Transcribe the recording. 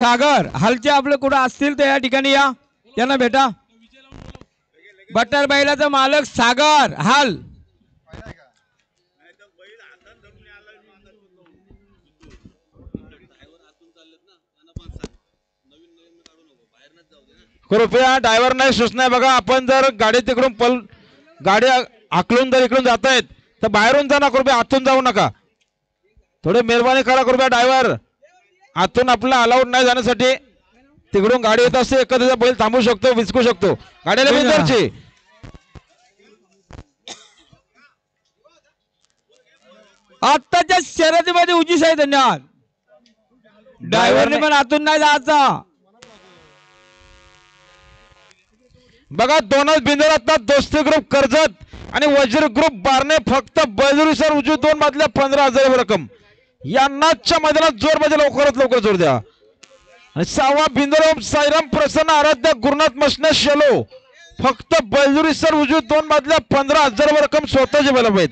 सागर हालचे आपले कुठं असतील तर या ठिकाणी या, त्यांना भेटा. बटर बैलाचा मालक सागर हाल. कृपया ड्रायव्हर नाही सूचना बघा. आपण जर गाडी तिकडून गाडी आकलून जर इकडून जात आहेत तर बाहेरून जा ना, कृपया आतून जाऊ नका. थोडे मेहरबानी करा कृपया. ड्रायव्हर आतून आपल्याला अलाउड नाही जाण्यासाठी. तिकडून गाडी येत असते, एखाद्याचा बैल थांबू शकतो, विचकू शकतो. गाडीला बिंदरची आत्ताच्या शर्यतीमध्ये उजीस आहे. धन्यवाद. ड्रायव्हरने पण आतून नाही जायचा. बघा दोनच बिंदर असतात. दोस्ती ग्रुप कर्जत आणि वजीर ग्रुप बारणे. फक्त बैजुरी सर उजवी 2 बादल्या 15,000 रक्कम. यांनाच्या मैदानात जोर म्हणजे लवकरात लवकर जोर द्या. आणि 6वा बिंदर साईराम प्रसन्न आराध्य गुरुनाथ मसने शेलो. फक्त बैजुरी सर उजवी 2 बादल्या 15,000 रक्कम स्वतःचे बैल आहेत.